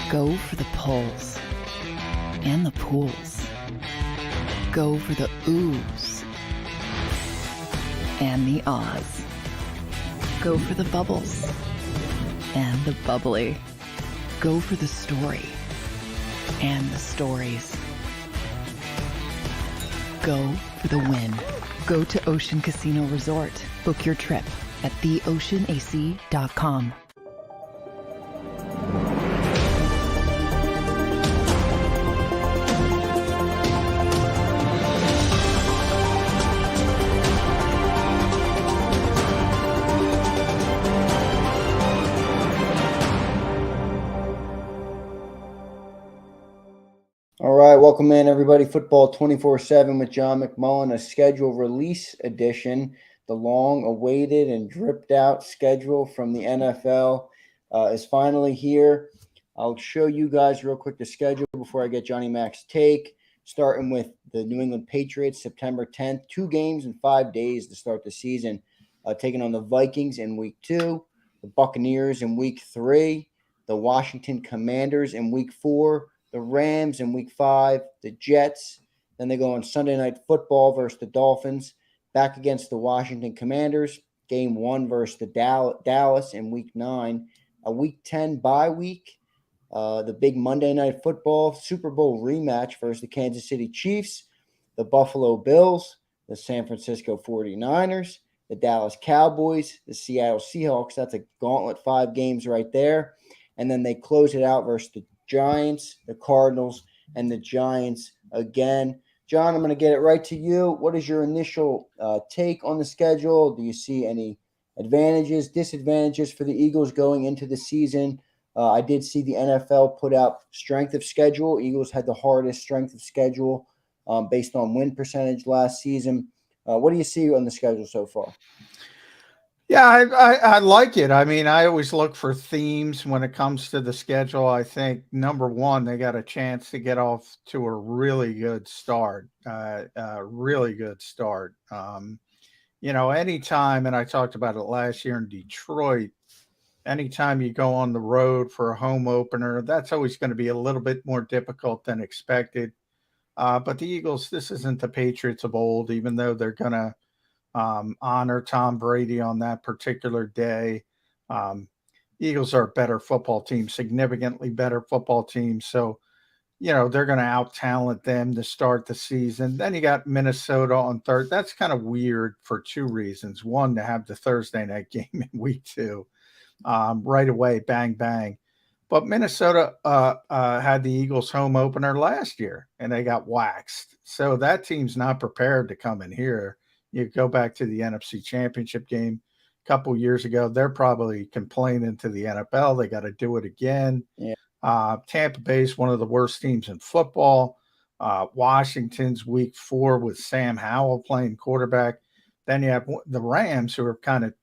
Go for the pulls and the pools. Go for the oohs and the ahs. Go for the bubbles and the bubbly. Go for the story and the stories. Go for the win. Go to Ocean Casino Resort. Book your trip at theoceanac.com. All right, welcome in everybody. Football 24/7 with John McMullen, a schedule release edition. The long-awaited and dripped-out schedule from the NFL is finally here. I'll show you guys real quick the schedule before I get Johnny Mac's take. Starting with the New England Patriots, September 10th. 2 games in 5 days to start the season. Taking on the Vikings in Week 2, the Buccaneers in Week 3, the Washington Commanders in Week 4, the Rams in Week 5, the Jets. Then they go on Sunday Night Football versus the Dolphins, back against the Washington Commanders, Game 1 versus the Dallas in Week 9, a Week 10 bye week, the big Monday Night Football Super Bowl rematch versus the Kansas City Chiefs, the Buffalo Bills, the San Francisco 49ers, the Dallas Cowboys, the Seattle Seahawks. That's a gauntlet, 5 games right there. And then they close it out versus the Giants, the Cardinals, and the Giants again. John, I'm going to get it right to you. What is your initial take on the schedule? Do you see any advantages, disadvantages for the Eagles going into the season? I did see the NFL put out strength of schedule. Eagles had the hardest strength of schedule based on win percentage last season. What do you see on the schedule so far? Yeah, I like it. I mean, I always look for themes when it comes to the schedule. I think, number one, they got a chance to get off to a really good start, anytime, and I talked about it last year in Detroit, anytime you go on the road for a home opener, that's always going to be a little bit more difficult than expected. But the Eagles, this isn't the Patriots of old, even though they're going to honor Tom Brady on that particular day. Eagles are a better football team, significantly better football team. So, they're going to out-talent them to start the season. Then you got Minnesota on third. That's kind of weird for 2 reasons. One, to have the Thursday night game in Week 2 right away, bang, bang. But Minnesota had the Eagles home opener last year, and they got waxed. So that team's not prepared to come in here. You go back to the NFC Championship game a couple years ago, they're probably complaining to the NFL. They got to do it again. Yeah. Tampa Bay is one of the worst teams in football. Washington's Week 4 with Sam Howell playing quarterback. Then you have the Rams, who are kind of,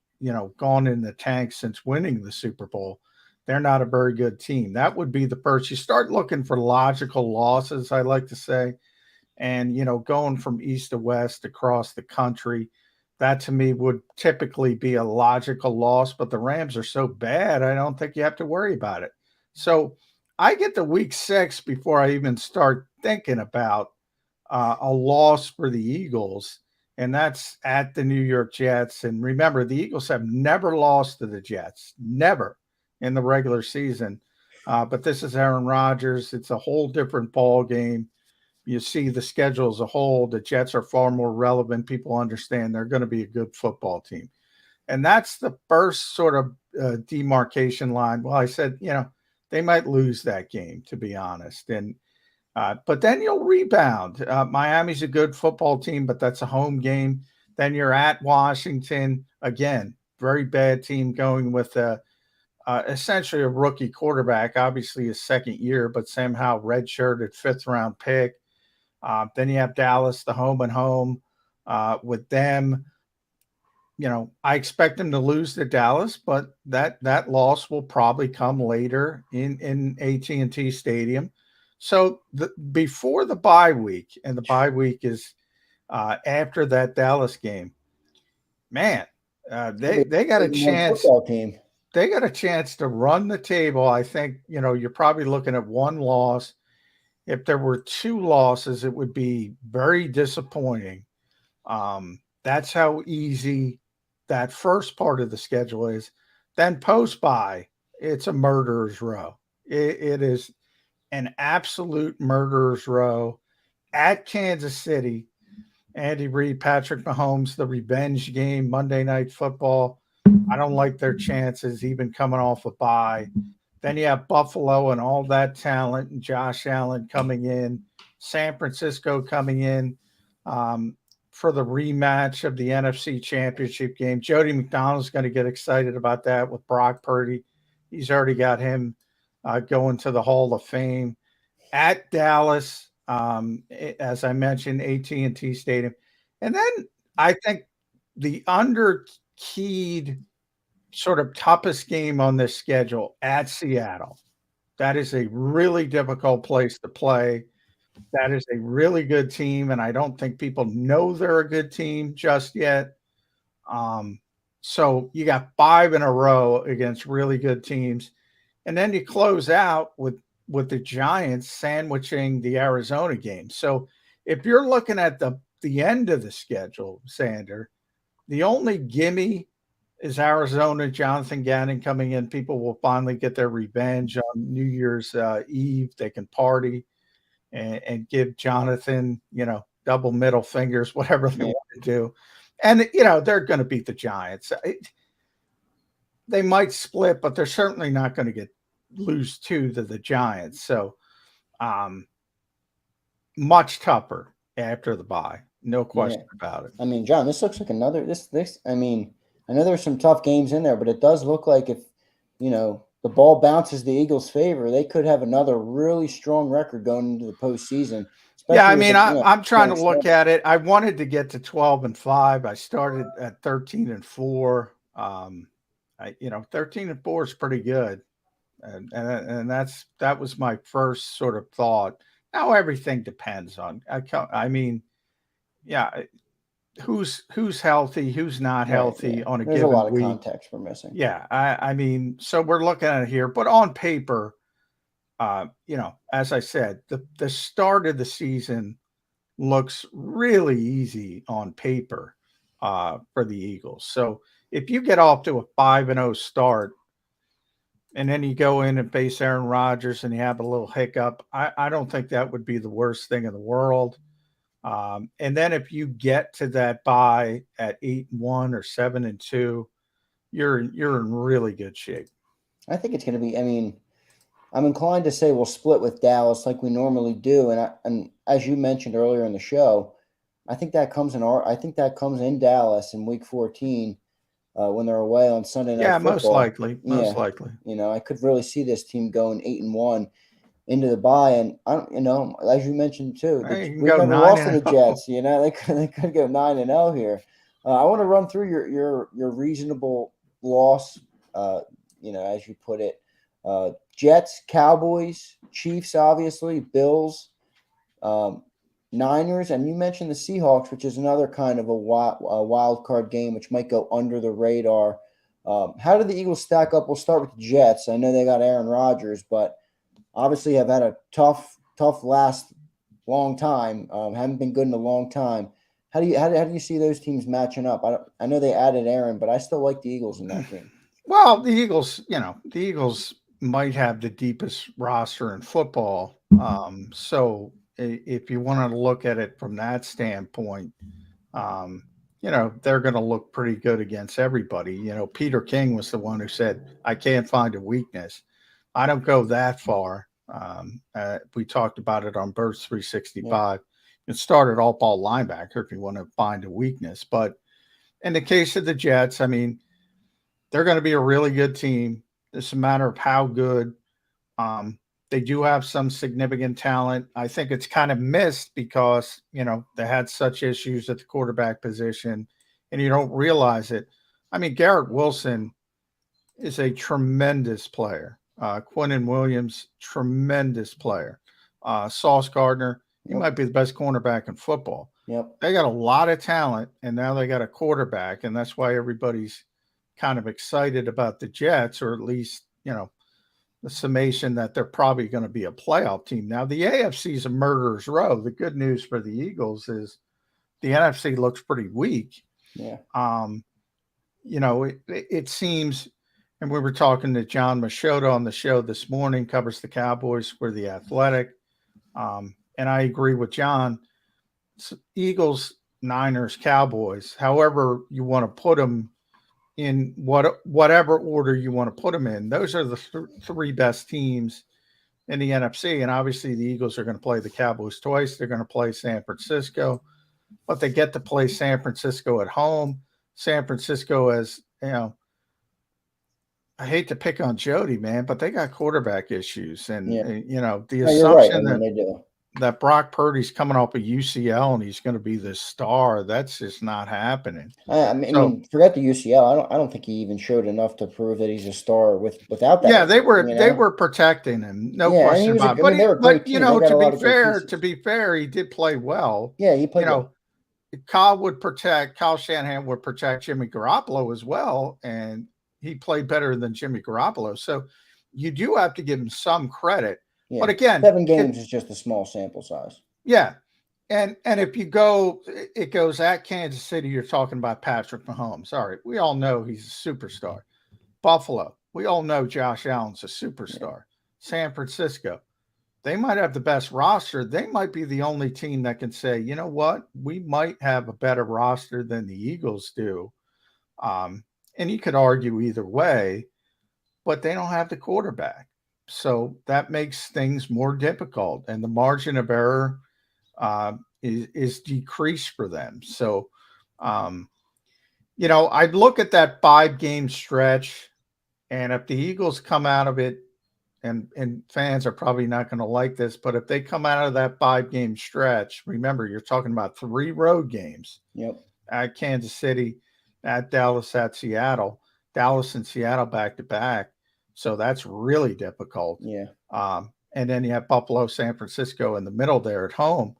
gone in the tank since winning the Super Bowl. They're not a very good team. That would be the first. You start looking for logical losses, I like to say. And, going from east to west across the country, that to me would typically be a logical loss. But the Rams are so bad, I don't think you have to worry about it. So I get to Week 6 before I even start thinking about a loss for the Eagles. And that's at the New York Jets. And remember, the Eagles have never lost to the Jets, never in the regular season. But this is Aaron Rodgers. It's a whole different ball game. You see the schedule as a whole, the Jets are far more relevant. People understand they're going to be a good football team. And that's the first sort of demarcation line. Well, I said, they might lose that game, to be honest. And but then you'll rebound. Miami's a good football team, but that's a home game. Then you're at Washington. Again, very bad team going with essentially a rookie quarterback, obviously his second year, but somehow redshirted 5th-round pick. Then you have Dallas, the home and home with them. I expect them to lose to Dallas, but that loss will probably come later in AT&T Stadium. So before the bye week, and the bye week is after that Dallas game, man, they got a chance. Football team. they got a chance to run the table. I think, you're probably looking at one loss. If there were two losses, it would be very disappointing. That's how easy that first part of the schedule is. Then post-bye, it's a murderer's row. It is an absolute murderer's row at Kansas City. Andy Reid, Patrick Mahomes, the revenge game, Monday Night Football. I don't like their chances even coming off a bye. Then you have Buffalo and all that talent and Josh Allen coming in, San Francisco coming in for the rematch of the NFC Championship game. Jody McDonald's going to get excited about that with Brock Purdy. He's already got him going to the Hall of Fame. At Dallas, as I mentioned, AT&T Stadium. And then I think the under-keyed sort of toughest game on this schedule at Seattle. That is a really difficult place to play. That is a really good team, and I don't think people know they're a good team just yet. So you got 5 in a row against really good teams. And then you close out with the Giants sandwiching the Arizona game. So if you're looking at the end of the schedule, Sander, the only gimme is Arizona, Jonathan Gannon coming in. People will finally get their revenge on New Year's Eve. They can party and give Jonathan, double middle fingers, whatever they want to do. And, they're going to beat the Giants. They might split, but they're certainly not going to lose 2 to the Giants. So much tougher after the bye. No question about it. I mean, John, this looks like another I know there's some tough games in there, but it does look like if, the ball bounces the Eagles' favor, they could have another really strong record going into the postseason. Yeah, I mean, I'm trying to look at it. I wanted to get to 12-5. I started at 13-4. 13-4 is pretty good. And that was my first sort of thought. Now everything depends on. Who's healthy, who's not healthy on a given week. There's a lot of context we're missing. Yeah, so we're looking at it here, but on paper, as I said, the start of the season looks really easy on paper for the Eagles. So if you get off to a 5-0 start, and then you go in and face Aaron Rodgers and you have a little hiccup, I don't think that would be the worst thing in the world. And then if you get to that bye at 8-1 or 7-2, you're in really good shape. I think it's going to be. I mean, I'm inclined to say we'll split with Dallas like we normally do, and as you mentioned earlier in the show, I think that comes in Dallas in Week 14 when they're away on Sunday Night Football. Most likely. I could really see this team going 8-1. Into the bye, and I don't, as you mentioned too, we've never lost to the Jets. They could go 9-0 here. I want to run through your reasonable loss. As you put it, Jets, Cowboys, Chiefs, obviously, Bills, Niners, and you mentioned the Seahawks, which is another kind of a wild card game, which might go under the radar. How did the Eagles stack up? We'll start with the Jets. I know they got Aaron Rodgers, but obviously have had a tough last long time. Haven't been good in a long time. How do you see those teams matching up? I know they added Aaron, but I still like the Eagles in that game. Well, the Eagles might have the deepest roster in football. So if you want to look at it from that standpoint, they're going to look pretty good against everybody. Peter King was the one who said, "I can't find a weakness." I don't go that far. We talked about it on Birds 365. It started all ball linebacker if you want to find a weakness. But in the case of the Jets, I mean, they're going to be a really good team. It's a matter of how good. They do have some significant talent. I think it's kind of missed because, they had such issues at the quarterback position and you don't realize it. I mean, Garrett Wilson is a tremendous player. Quinnen Williams, tremendous player. Sauce Gardner, he might be the best cornerback in football. Yep. They got a lot of talent, and now they got a quarterback, and that's why everybody's kind of excited about the Jets, or at least, the summation that they're probably going to be a playoff team. Now, the AFC is a murderer's row. The good news for the Eagles is the NFC looks pretty weak. Yeah. It seems, and we were talking to John Machota on the show this morning, covers the Cowboys for The Athletic. And I agree with John. Eagles, Niners, Cowboys, however you want to put them in, whatever order you want to put them in, those are the three best teams in the NFC. And obviously the Eagles are going to play the Cowboys twice. They're going to play San Francisco, but they get to play San Francisco at home. San Francisco, as I hate to pick on Jody, man, but they got quarterback issues. And, the assumption they do. that Brock Purdy's coming off a UCL and he's going to be this star, that's just not happening. I mean, forget the UCL. I don't think he even showed enough to prove that he's a star without that. Yeah, they were protecting him, no question about it. But to be fair, he did play well. Yeah, he played well. Kyle Shanahan would protect Jimmy Garoppolo as well, and he played better than Jimmy Garoppolo. So you do have to give him some credit. Yeah. But again, 7 games is just a small sample size. Yeah. And if it goes at Kansas City, you're talking about Patrick Mahomes. All right, we all know he's a superstar. Buffalo, we all know Josh Allen's a superstar. Yeah. San Francisco, they might have the best roster. They might be the only team that can say, you know what, we might have a better roster than the Eagles do. And you could argue either way, but they don't have the quarterback. So that makes things more difficult, and the margin of error is decreased for them. So, I'd look at that 5-game stretch, and if the Eagles come out of it, and fans are probably not going to like this, but if they come out of that 5-game stretch, remember, you're talking about 3 road games. Yep. At Kansas City, at Dallas, at Seattle. Dallas and Seattle back-to-back. So that's really difficult. Yeah. And then you have Buffalo, San Francisco in the middle there at home.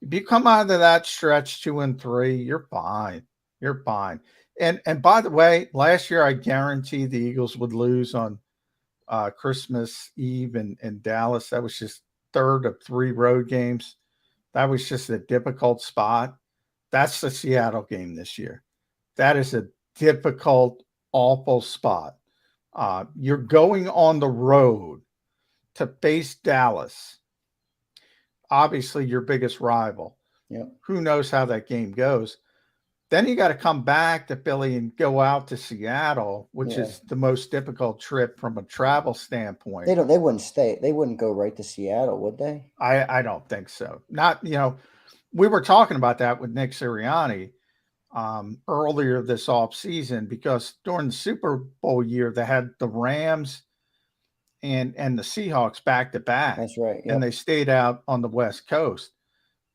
If you come out of that stretch 2 and 3, you're fine. You're fine. And by the way, last year I guarantee the Eagles would lose on Christmas Eve in Dallas. That was just 3rd of 3 road games. That was just a difficult spot. That's the Seattle game this year. That is a difficult, awful spot. You're going on the road to face Dallas, obviously your biggest rival. Yep. Who knows how that game goes? Then you got to come back to Philly and go out to Seattle, which is the most difficult trip from a travel standpoint. They wouldn't stay. They wouldn't go right to Seattle, would they? I don't think so. Not, we were talking about that with Nick Sirianni earlier this offseason, because during the Super Bowl year, they had the Rams and the Seahawks back to back. That's right. Yep. And they stayed out on the West Coast.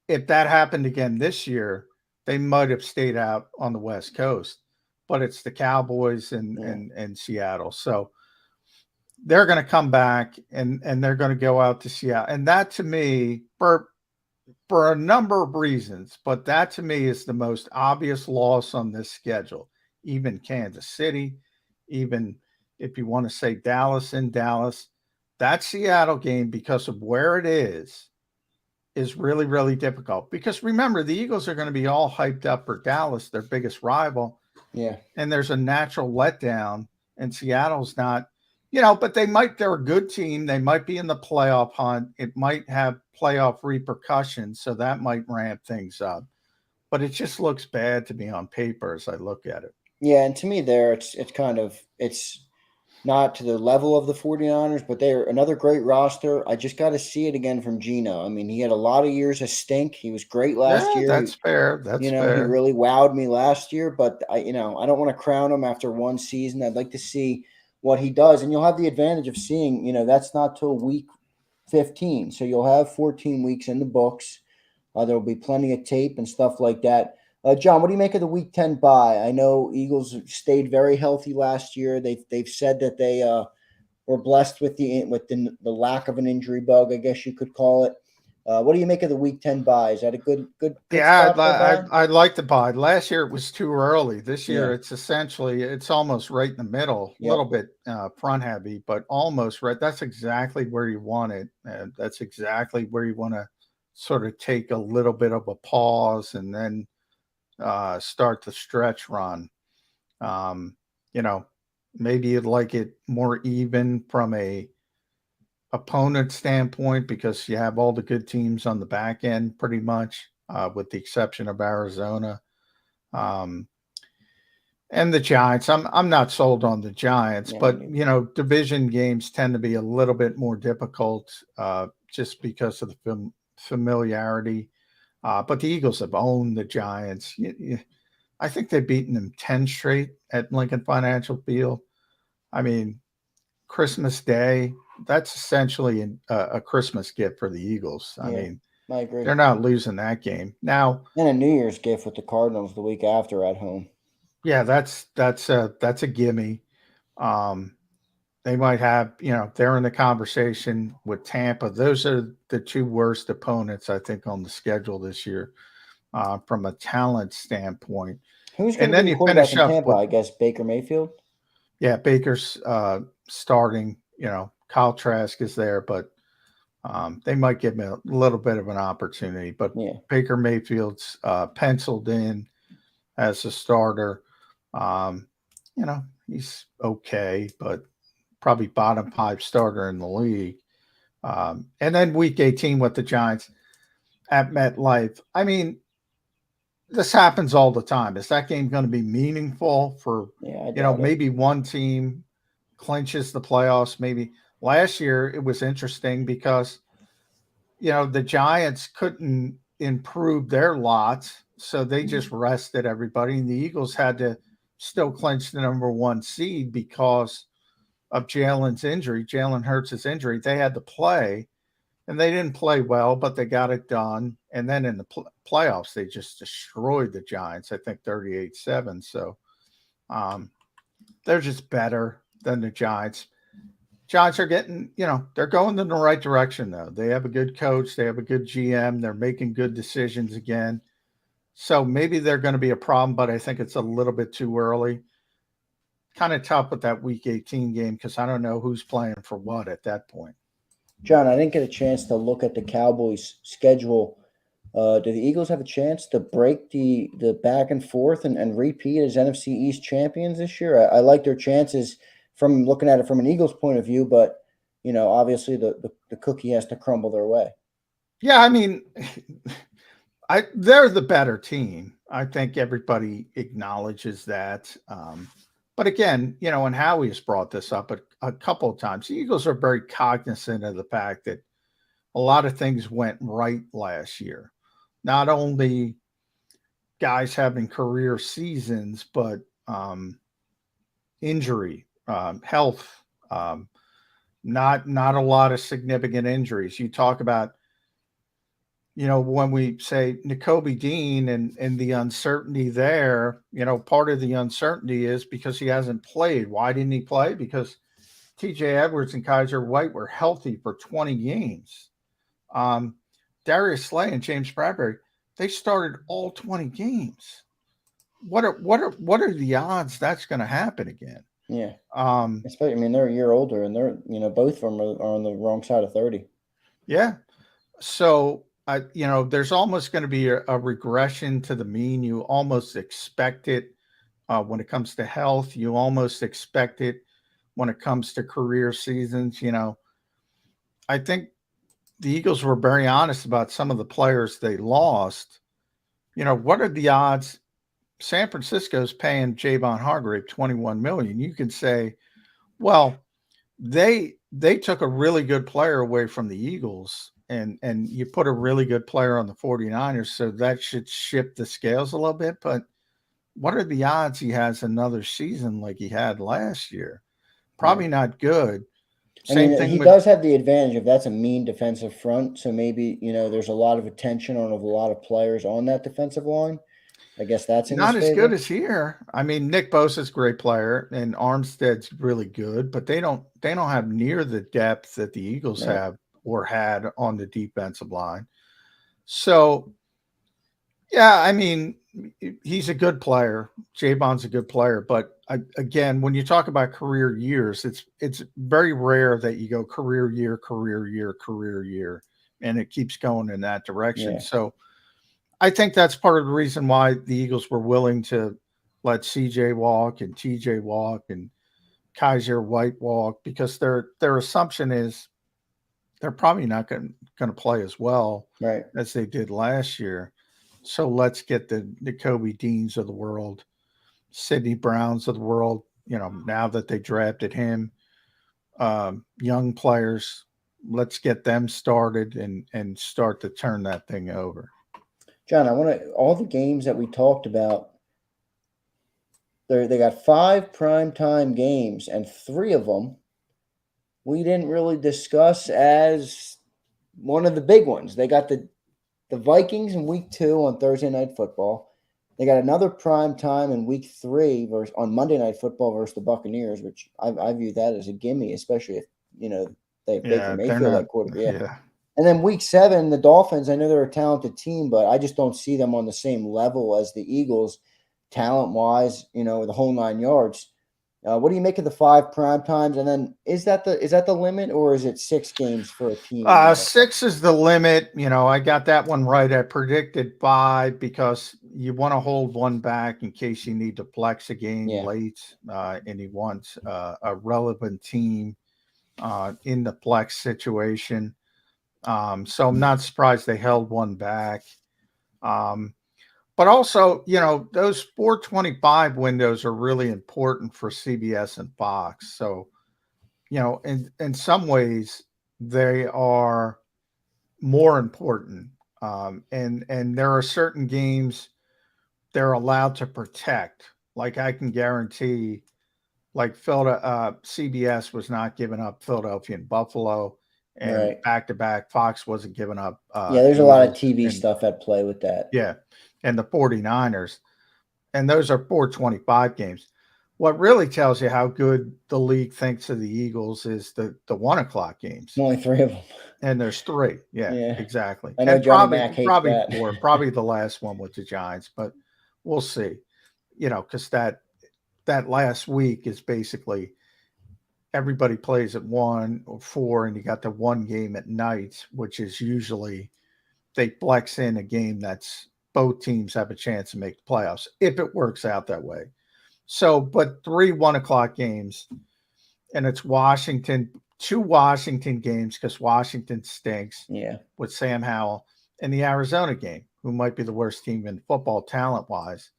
If that happened again this year, they might have stayed out on the West Coast, but it's the Cowboys and Seattle. So they're going to come back and they're going to go out to Seattle. And that, to me, for a number of reasons, but that to me is the most obvious loss on this schedule. Even Kansas City, even if you want to say Dallas in Dallas, that Seattle game, because of where it is really, really difficult. Because remember, the Eagles are going to be all hyped up for Dallas, their biggest rival. Yeah. And there's a natural letdown, and Seattle's not, but they're a good team. They might be in the playoff hunt. It might have playoff repercussions, so that might ramp things up. But it just looks bad to me on paper as I look at it. Yeah, and to me it's not to the level of the 49ers, but they're another great roster. I just got to see it again from Geno. I mean, he had a lot of years of stink. He was great last year. That's fair. That's fair. He really wowed me last year, but I don't want to crown him after one season. I'd like to see what he does, and you'll have the advantage of seeing, that's not till week 15. So you'll have 14 weeks in the books. There'll be plenty of tape and stuff like that. John, what do you make of the Week 10 bye? I know Eagles stayed very healthy last year. They've said that they were blessed with the lack of an injury bug, I guess you could call it. What do you make of the Week 10 bye? Is that a good Yeah, spot for a bye? I'd like to buy. Last year it was too early. This year Yeah. it's almost right in the middle, a Yep. little bit front heavy, but almost right. That's exactly where you want it. That's exactly where you want to sort of take a little bit of a pause and then start the stretch run. You know, maybe you'd like it more even from a opponent standpoint because you have all the good teams on the back end pretty much, with the exception of Arizona. Um, and the Giants. I'm not sold on the Giants, Yeah, but division games tend to be a little bit more difficult just because of the familiarity. But the Eagles have owned the Giants. I think they've beaten them 10 straight at Lincoln Financial Field. I mean, Christmas Day, that's essentially a Christmas gift for the Eagles. I mean, I agree. they're not losing that game. Now, And a New Year's gift with the Cardinals the week after at home. yeah, that's a gimme. They might have, they're in the conversation with Tampa. Those are the two worst opponents, I think, on the schedule this year from a talent standpoint. Who's going And to then be the you quarterback finish in up Tampa? with, I guess Baker Mayfield. yeah, Baker's starting. Kyle Trask is there, but they might give him a little bit of an opportunity. But Yeah. Baker Mayfield's penciled in as a starter. He's okay, but probably bottom 5 starter in the league. And then week 18 with the Giants at MetLife. I mean, this happens all the time. Is that game going to be meaningful for, maybe one team clinches the playoffs? Maybe last year it was interesting because, the Giants couldn't improve their lot. So they just rested everybody. And the Eagles had to still clinch the number 1 seed because of Jalen Hurts' injury. They had to play, and they didn't play well, but they got it done. And then in the playoffs, they just destroyed the Giants, I think 38-7. So they're just better than the Giants. Giants are getting, they're going in the right direction, though. They have a good coach. They have a good GM. They're making good decisions again. So maybe they're going to be a problem, but I think it's a little bit too early. Kind of tough with that week 18 game because I don't know who's playing for what at that point. John, I didn't get a chance to look at the Cowboys' schedule. Do the Eagles have a chance to break the back and forth and repeat as NFC East champions this year? I like their chances from looking at it from an Eagles point of view, but obviously the cookie has to crumble their way. Yeah, I mean, they're the better team. I think everybody acknowledges that. But again, and Howie has brought this up a couple of times. The Eagles are very cognizant of the fact that a lot of things went right last year. Not only guys having career seasons, but injury, health, not a lot of significant injuries. You talk about, when we say Nakobe Dean and the uncertainty there, part of the uncertainty is because he hasn't played. Why didn't he play? Because TJ Edwards and Kaiser White were healthy for 20 games. Darius Slay and James Bradbury, they started all 20 games. What are the odds that's going to happen again? Yeah. Especially, they're a year older, and they're both of them are on the wrong side of 30. Yeah. So there's almost going to be a regression to the mean. You almost expect it when it comes to health. You almost expect it when it comes to career seasons. I think the Eagles were very honest about some of the players they lost. What are the odds? San Francisco's paying Javon Hargrave $21 million. You can say, well, they took a really good player away from the Eagles and you put a really good player on the 49ers. So that should shift the scales a little bit. But what are the odds he has another season like he had last year? Probably not good. Same thing. He does have the advantage of that's a mean defensive front. So maybe, there's a lot of attention on a lot of players on that defensive line. I guess that's not as good as here. Nick Bosa's a great player and Armstead's really good, but they don't have near the depth that the Eagles have or had on the defensive line. So, yeah, I mean, he's a good player. Javon's a good player, but again, when you talk about career years, it's very rare that you go career year, career year, career year, and it keeps going in that direction. Yeah. So I think that's part of the reason why the Eagles were willing to let CJ walk and TJ walk and Kaiser White walk, because their assumption is they're probably not going to play as well Right. as they did last year. So let's get the Kobe Deans of the world, Sidney Browns of the world, now that they drafted him, young players, let's get them started and start to turn that thing over. John, I want to, all the games that we talked about, they got 5 primetime games, and 3 of them we didn't really discuss as one of the big ones. They got the Vikings in week 2 on Thursday Night Football. They got another prime time in week 3 on Monday Night Football versus the Buccaneers, which I view that as a gimme, especially if, they have Baker Mayfield at quarterback. Yeah. And then week 7, the Dolphins, I know they're a talented team, but I just don't see them on the same level as the Eagles, talent-wise, the whole 9 yards. What do you make of the 5 prime times? And then is that the limit, or is it 6 games for a team? 6 is the limit. I got that one right. I predicted 5 because you want to hold one back in case you need to flex a game late, and he wants a relevant team in the flex situation. So I'm not surprised they held one back. But also, those 425 windows are really important for CBS and Fox. So, in some ways, they are more important. And there are certain games they're allowed to protect. Like I can guarantee, like CBS was not giving up Philadelphia and Buffalo, and back-to-back Fox wasn't giving up. There's a lot of TV stuff at play with that. Yeah. And the 49ers, and those are 425 games. What really tells you how good the league thinks of the Eagles is the 1 o'clock games. Only 3 of them. And there's 3. Yeah. Exactly. I know and Johnny Mac hates probably that. 4, probably the last one with the Giants, but we'll see. Because that last week is basically everybody plays at 1 or 4, and you got the one game at night, which is usually they flex in a game that's both teams have a chance to make the playoffs if it works out that way. So, but 3 1 o'clock games, and it's Washington, 2 Washington games because Washington stinks with Sam Howell, and the Arizona game, who might be the worst team in football talent-wise,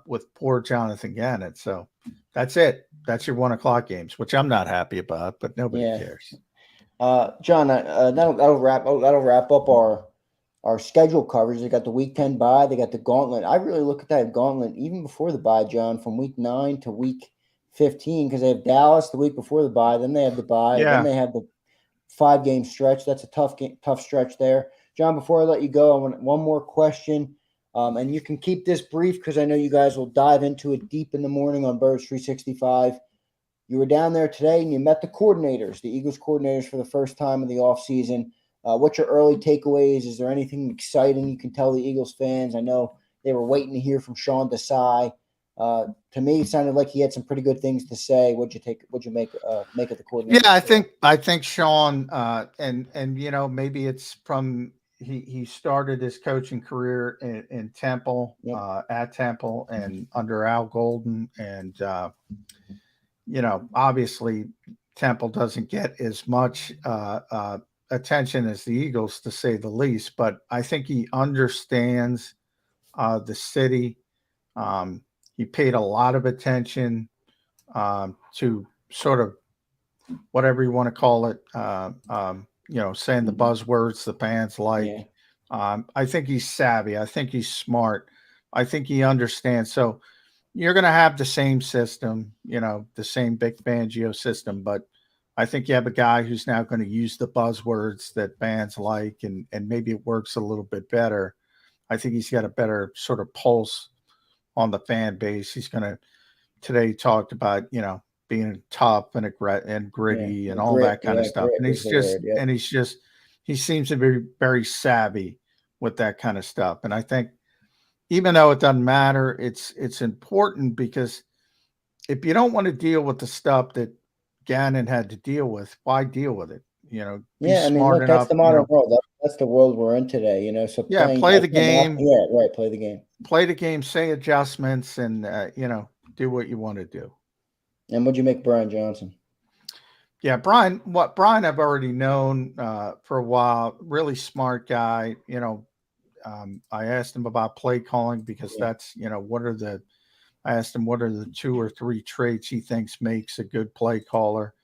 with poor Jonathan Gannon. So that's it. That's your 1 o'clock games, which I'm not happy about, but nobody cares. John, that'll wrap up our schedule coverage. They got the week 10 bye. They got the gauntlet. I really look at that gauntlet even before the bye, John, from week 9 to week 15, because they have Dallas the week before the bye. Then they have the bye. Then they have the 5-game stretch. That's a tough stretch there. John, before I let you go, I want one more question. And you can keep this brief because I know you guys will dive into it deep in the morning on Birds 365. You were down there today and you met the coordinators, the Eagles coordinators, for the first time in the offseason. What's your early takeaways? Is there anything exciting you can tell the Eagles fans? I know they were waiting to hear from Sean Desai. To me, it sounded like he had some pretty good things to say. What'd you make of the coordinator? Yeah, I think Sean, and maybe it's from he started his coaching career in Temple, at Temple, and under Al Golden, and obviously Temple doesn't get as much attention as the Eagles, to say the least, but I think he understands the city. He paid a lot of attention to sort of whatever you want to call it, saying the buzzwords the fans like. I think he's savvy. I think he's smart. I think he understands. So you're going to have the same system, the same Big Fangio system, but I think you have a guy who's now going to use the buzzwords that fans like, and maybe it works a little bit better. I think he's got a better sort of pulse on the fan base. He's going to, today talked about, being tough and gritty and all that kind of stuff. And he seems to be very savvy with that kind of stuff. And I think even though it doesn't matter, it's important, because if you don't want to deal with the stuff that Gannon had to deal with, why deal with it? You know, that's the modern world. That's the world we're in today, you know. So play the game. Play the game. Play the game, say adjustments, and do what you want to do. And what'd you make Brian Johnson? Yeah, Brian I've already known for a while. Really smart guy. I asked him about play calling, because that's, I asked him what are the 2 or 3 traits he thinks makes a good play caller.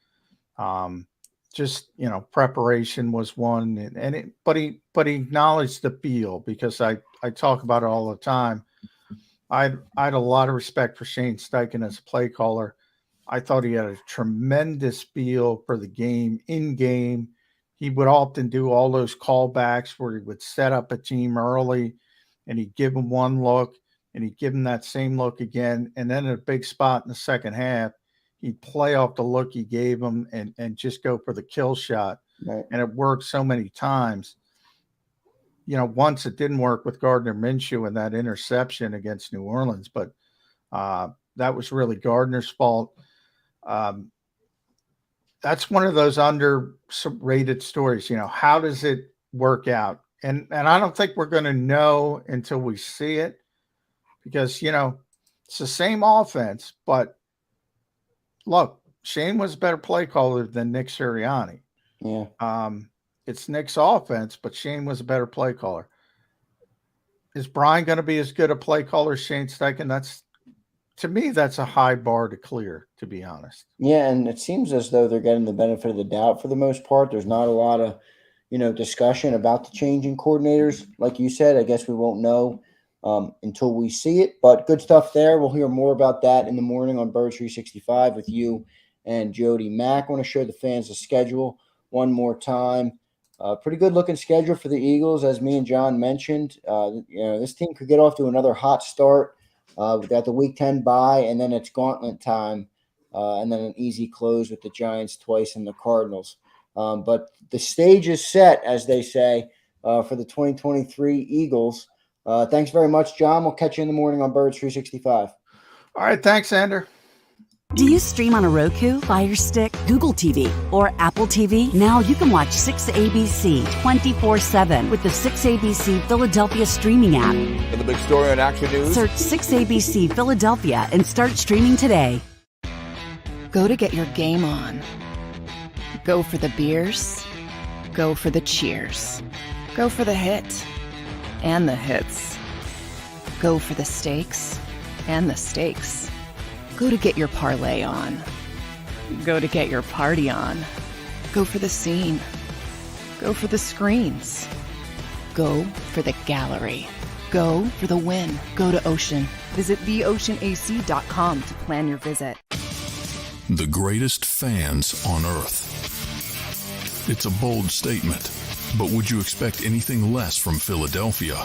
Preparation was one, but he acknowledged the feel, because I talk about it all the time. I had a lot of respect for Shane Steichen as a play caller. I thought he had a tremendous feel for the game, in game. He would often do all those callbacks where he would set up a team early and he'd give them one look and he'd give them that same look again. And then at a big spot in the second half, he'd play off the look he gave him and just go for the kill shot. Right. And it worked so many times. Once it didn't work with Gardner Minshew and that interception against New Orleans, but that was really Gardner's fault. That's one of those underrated stories. How does it work out? And I don't think we're going to know until we see it, because, it's the same offense, but look, Shane was a better play caller than Nick Sirianni. Yeah. It's Nick's offense, but Shane was a better play caller. Is Brian going to be as good a play caller as Shane Steichen? To me, that's a high bar to clear, to be honest. Yeah, and it seems as though they're getting the benefit of the doubt for the most part. There's not a lot of, discussion about the changing coordinators. Like you said, I guess we won't know until we see it. But good stuff there. We'll hear more about that in the morning on Birds 365 with you and Jody Mack. I want to show the fans the schedule one more time. Pretty good looking schedule for the Eagles, as me and John mentioned. This team could get off to another hot start. We've got the Week 10 bye, and then it's gauntlet time, and then an easy close with the Giants twice and the Cardinals. But the stage is set, as they say, for the 2023 Eagles. Thanks very much, John. We'll catch you in the morning on Birds 365. All right. Thanks, Ander. Do you stream on a Roku, Fire Stick, Google TV, or Apple TV? Now you can watch 6ABC 24/7 with the 6ABC Philadelphia streaming app. And the big story on Action News? Search 6ABC Philadelphia and start streaming today. Go to get your game on. Go for the beers. Go for the cheers. Go for the hit and the hits. Go for the stakes and the stakes. Go to get your parlay on. Go to get your party on. Go for the scene. Go for the screens. Go for the gallery. Go for the win. Go to Ocean. Visit theoceanac.com to plan your visit. The greatest fans on earth. It's a bold statement, but would you expect anything less from Philadelphia?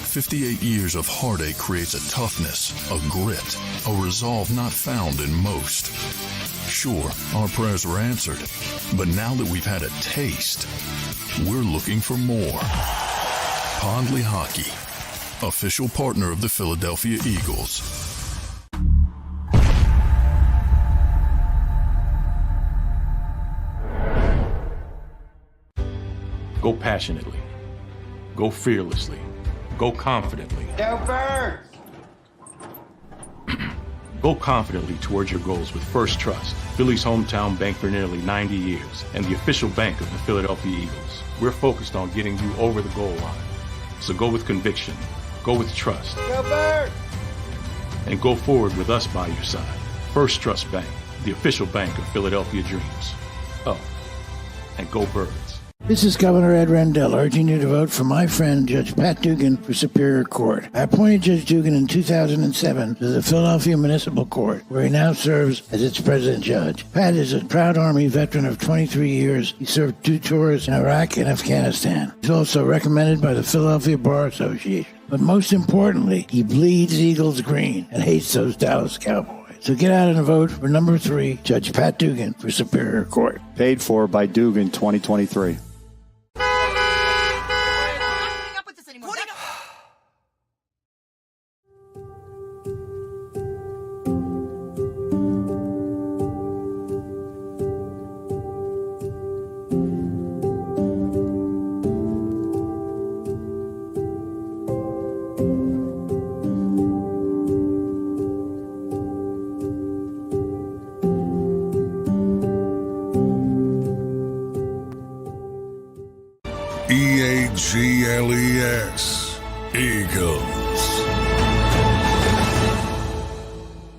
58 years of heartache creates a toughness, a grit, a resolve not found in most. Sure, our prayers were answered, but now that we've had a taste, we're looking for more. Pondley Hockey, official partner of the Philadelphia Eagles. Go passionately. Go fearlessly. Go confidently. Go Birds! Go confidently towards your goals with First Trust, Philly's hometown bank for nearly 90 years, and the official bank of the Philadelphia Eagles. We're focused on getting you over the goal line. So go with conviction. Go with trust. Go Birds! And go forward with us by your side. First Trust Bank, the official bank of Philadelphia dreams. Oh, and go Birds. This is Governor Ed Rendell urging you to vote for my friend Judge Pat Dugan for Superior Court. I appointed Judge Dugan in 2007 to the Philadelphia Municipal Court, where he now serves as its president judge. Pat is a proud Army veteran of 23 years. He served 2 tours in Iraq and Afghanistan. He's also recommended by the Philadelphia Bar Association. But most importantly, he bleeds Eagles green and hates those Dallas Cowboys. Court. So get out and vote for number 3, Judge Pat Dugan for Superior Court. Paid for by Dugan 2023. EAGLES, Eagles.